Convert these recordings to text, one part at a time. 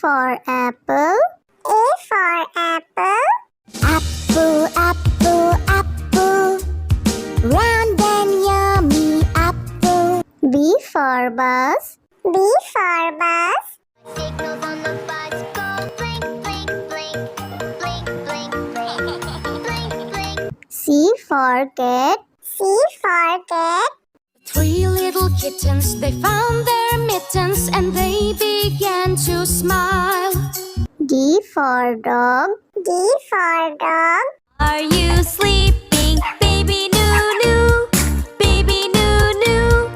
for apple. A for apple. Apple, apple, apple. Round and yummy apple. B for bus. B for bus. Signals on the bus go blink, blink, blink, blink, blink, blink, blink, blink. C for cat. C for cat. Three little kittens, they found their mittens and they began to smile. D for dog. D for dog. Are you sleeping, baby Noo-Noo? Baby Noo-Noo,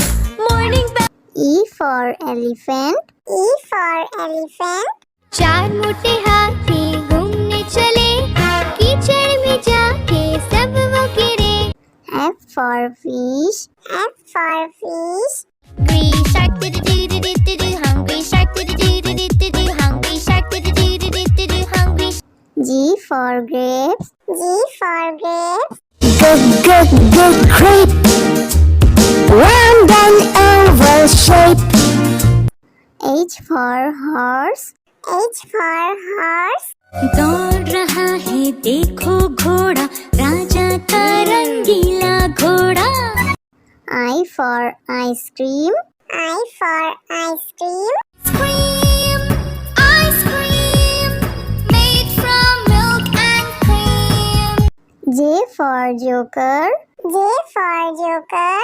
morning bell. E for elephant. E for elephant. चार मोटे हाथी घूमने चले, कीचड़ में जाके सब वो गिरे. F for fish. F for fish. Green shark do-do-do-do-do-do, hungry shark do-do-do-do-do-do, hungry shark do-do-do-do-do-do, hungry. G for grapes. G for grapes. Good grape. Round and oval shape. H for horse. H for horse. दौड़ रहा है देखो घोड़ा, राजा का रंगीला घोड़ा. I for ice cream. I for ice cream. Ice cream, made from milk and cream. J for joker. J for joker.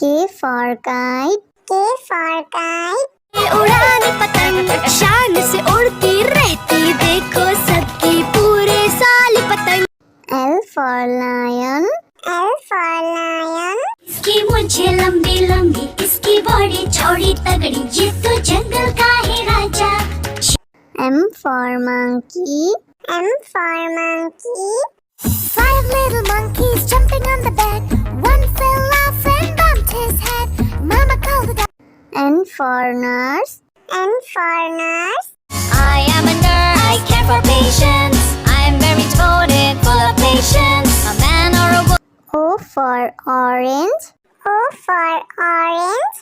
K for kite. K for kite. उड़ाने पतंग शान से उड़ती रहती, देखो सबकी पूरे साल पतंग. L for lion. L for lion. इसकी मूंछें लंबी लंबी, इसकी बॉडी चौड़ी तगड़ी, ये तो जंगल का है राजा. M for monkey. M for monkey. 5 little monkeys jumping on the bed. One fell off and bumped his head. Mama called the doctor. N for nurse. N for nurse. I am a nurse. I care for patients. I am very devoted, full of patience. A man or a woman. O for orange. O for orange.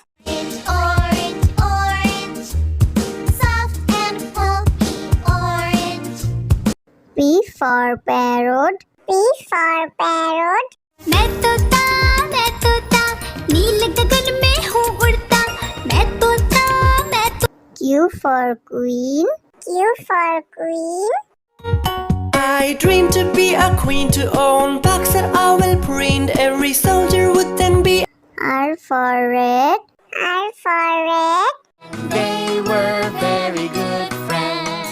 Orange, orange, soft and pulpy orange. P for parrot. P for parrot. मैं तोता नील गगन में हूँ उड़ता. मैं तोता Q for queen. Q for queen. I dream to be a queen, to own box that I will print. Every soldier would then be. R for red. R for red. They were very good friends.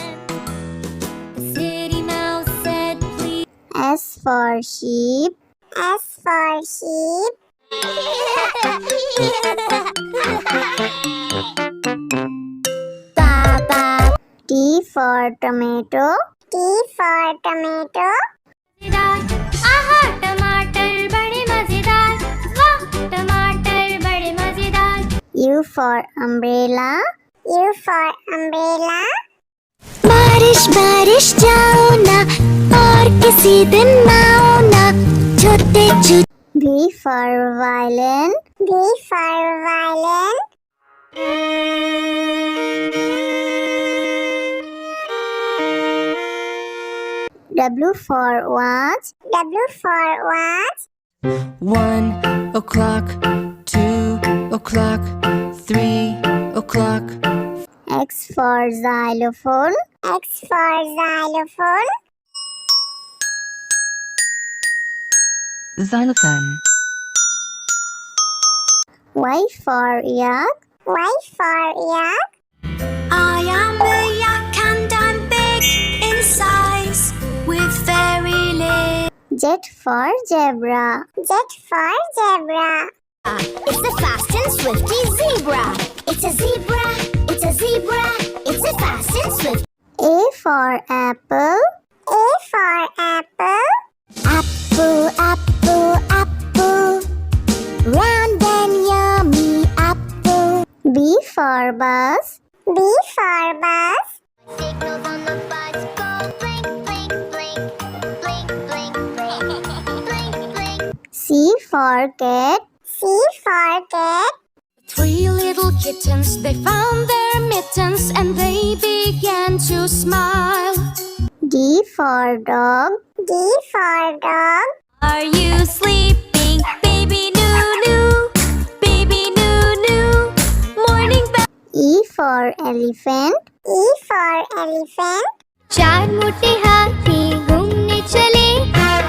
The city mouse said please. S for sheep. S for sheep. T for tomato. T for tomato. आहा टमाटर बड़े मजेदार, वाह टमाटर बड़े मजेदार. U for umbrella. U for umbrella. बारिश बारिश जाओ ना, और किसी दिन आओ ना, छोटे छोटे. V for violin. V for violin. W for watch. W for watch. 1 o'clock, 2 o'clock, 3 o'clock. X for xylophone. X for xylophone. Xylophone. Y for yak. Y for yak. I am a yak and I'm big in size, with very little. Z for zebra. Z for zebra. It's the fast and swifty zebra. It's a zebra, it's a zebra, it's a fast and swift. A for apple. A for apple. Apple, apple, apple. Round and yummy apple. B for bus. B for bus. Signals on the bus go blink, blink, blink, blink, blink, blink, blink, blink. C for cat. C C for cat. Three little kittens, they found their mittens and they began to smile. D for dog. D for dog. Are you sleeping, baby Noo-Noo? Baby Noo-Noo, morning bell. E for elephant. E for elephant. चार मोटे हाथी घूमने चले,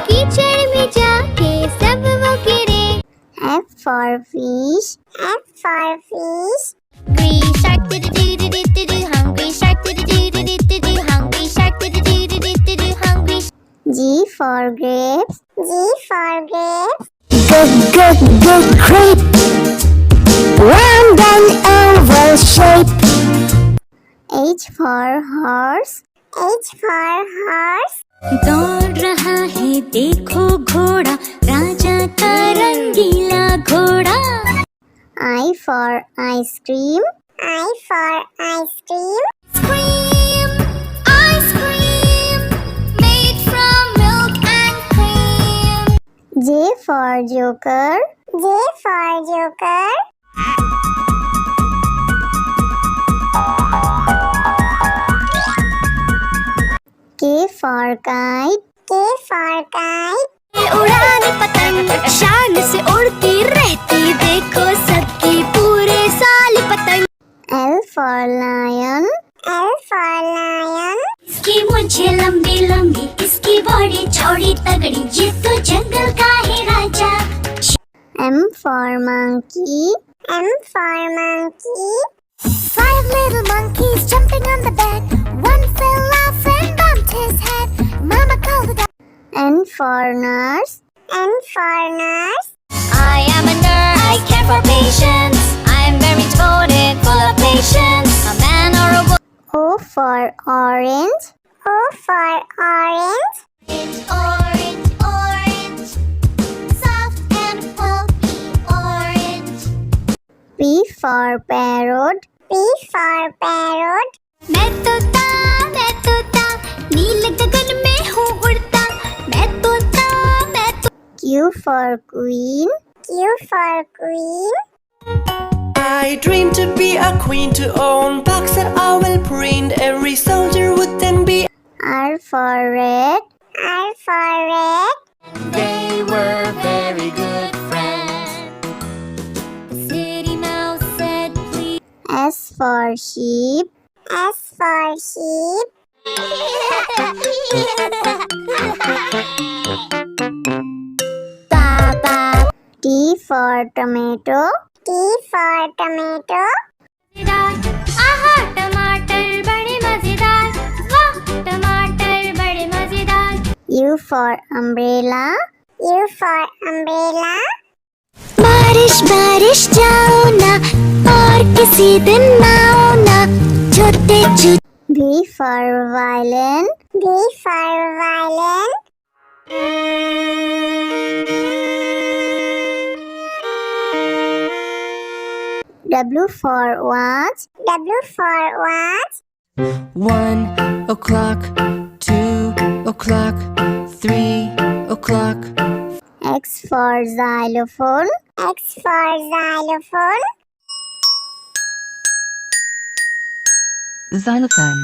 कीचड़ में जाके सब वो गिरे. F for fish. F for fish. Hungry shark do-do-do-do-do-do, hungry shark do-do-do-do-do-do, hungry shark do-do-do-do-do-do, hungry. G for grapes. G for grapes. Good grape. Round and oval shape. H for horse. H for horse. दौड़ रहा है देखो घोड़ा, राजा का रंगीला घोड़ा. I for ice cream. I for ice cream. Ice cream, made from milk and cream. J for joker. J for joker. K for kite. K for kite. उड़ान पतंग शान से उड़ती रहती, देखो सबकी पूरे साल पतंग. L for lion. L for lion. इसकी मूंछें लंबी लंबी, इसकी बॉडी चौड़ी तगड़ी, ये तो जंगल का है राजा. M for monkey. M for monkey. Five little monkeys jumping on the bed, one fell off and bumped his head. Mama called the dog. N for nurse. N for nurse. I am a nurse, I care for patients, I am very devoted, full of patience. A man or a woman. O for orange. O for orange. Orange, orange, soft and pulpy orange. P for parrot. P for parrot. मैं तोता नील गगन में हूँ उड़ता, मैं तोता. Q for queen. Q for queen. I dream to be a queen, to own box that I will print. Every soldier would then be. R for red. R for red. They were very good friends. The city mouse said please. S for sheep. S for sheep. T for tomato. T for tomato. आहा टमाटर बड़े मजेदार, वाह टमाटर बड़े मजेदार. U for umbrella. U for umbrella. बारिश बारिश जाओ ना, और किसी दिन आओ ना, छोटे छोटे. V for violin. V for violin. W for watch. W for watch. 1 o'clock, 2 o'clock, 3 o'clock. X for xylophone. X for xylophone. Xylophone.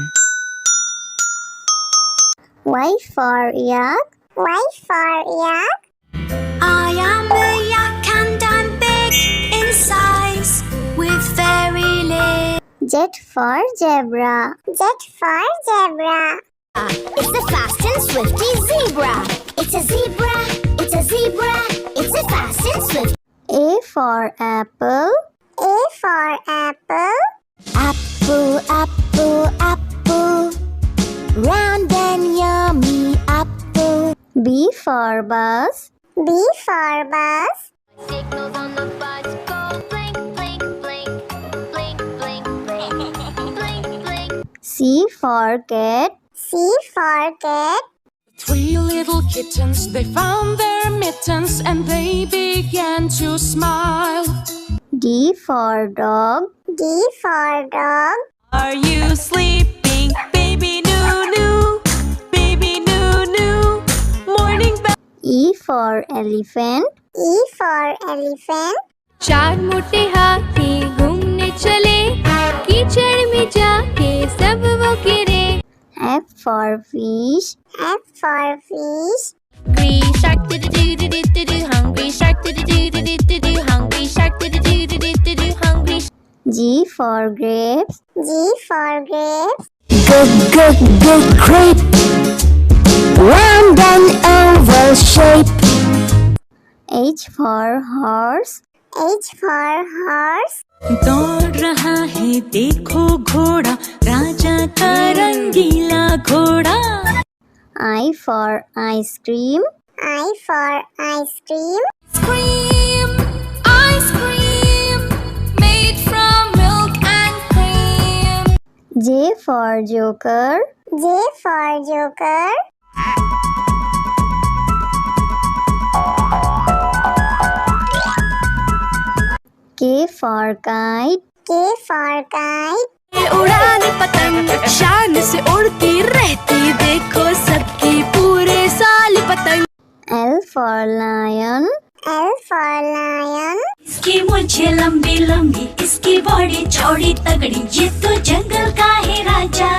Y for yak. Y for yak. I am a yak and I'm big in size, with very legs. Z for zebra. Z for zebra. It's the fast and swifty zebra. It's a zebra, it's a zebra, it's a fast and swift. A for apple. A for apple. Apple, apple, apple. Round and yummy apple. B for bus. B for bus. Signals on the bus go blink, blink, blink, blink, blink, blink, blink, blink. C for cat. C for cat. Three little kittens, they found their mittens and they began to smile. D for dog. D for dog. Are you sleeping, baby Noo-Noo? Baby Noo-Noo, morning bell. E for elephant. E for elephant. चार मोटे हाथी घूमने चले, कीचड़ में जाके सब वो गिरे। F for fish. F for fish. Hungry shark do do do do do do. Hungry shark do do do do do do. Hungry shark do do do do do do. Hungry. G for grapes. G for grapes. Good grape. Round and oval shape. H for horse. H for horse. दौड़ रहा है देखो घोड़ा, राजा का रंगीला घोड़ा। I for ice cream. I for ice cream. Cream, ice cream, made from milk and cream. J for joker. J for joker. K for kite. K for kite. उड़ाने पतंग शान से उड़ती रहती, देखो सबकी पूरे साल पतंग। L for lion. L for lion. इसकी मूंछें लंबी लंबी, इसकी बॉडी चौड़ी तगड़ी, ये तो जंगल का है राजा।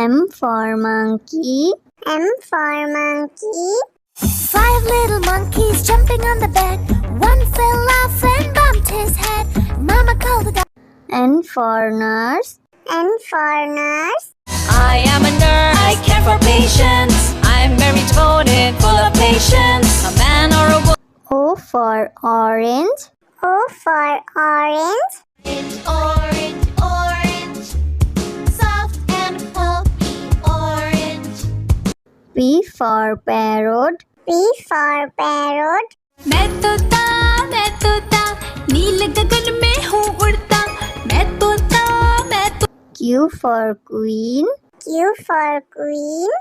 M for monkey. M for monkey. 5 little monkeys jumping on the bed. One fell off and bumped his head. Mama called the dog. N for nurse. N for nurse. I am a nurse, I care for patients, I'm very devoted, full of patience. A man or a woman. O for orange. O for orange. Orange, orange, soft and pulpy orange. P for parrot. P for parrot. मैं तोता नील गगन में हूँ उड़ता। मैं तोता Q for queen. Q for queen.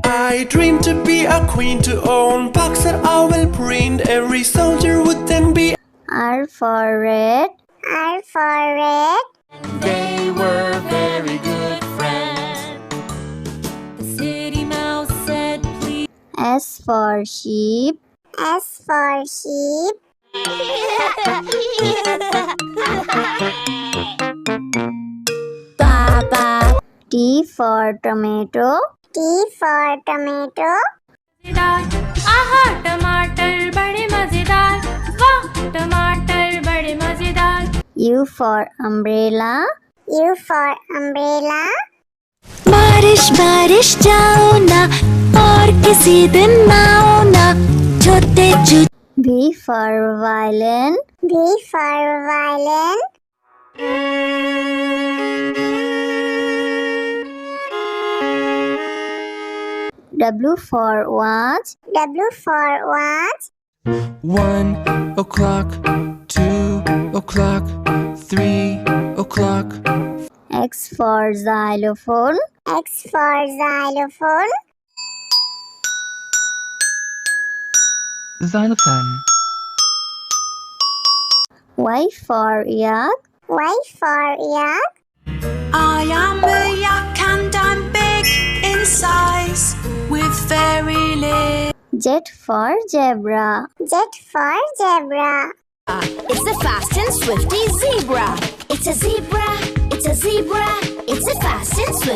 I dream to be a queen, to own box that I will print. Every soldier would then be. R for red. R for red. They were very good friends. The city mouse said, please. S for sheep. S for sheep. T for tomato. T for tomato. आहा टमाटर बड़े मजेदार, वाह टमाटर बड़े मजेदार। U for umbrella. U for umbrella. बारिश बारिश जाओ ना, और किसी दिन आओ ना, छोटे चूचे। V for violin. V for violin. W for watch. W for watch. 1 o'clock, 2 o'clock, 3 o'clock. X for xylophone. X for xylophone. Xylophone. Y for yak. Y for yak. I am a yak and I'm big in size, with very little. Z for zebra. Z for zebra. It's a fast and swifty zebra. It's a zebra. It's a zebra. It's a fast and swift.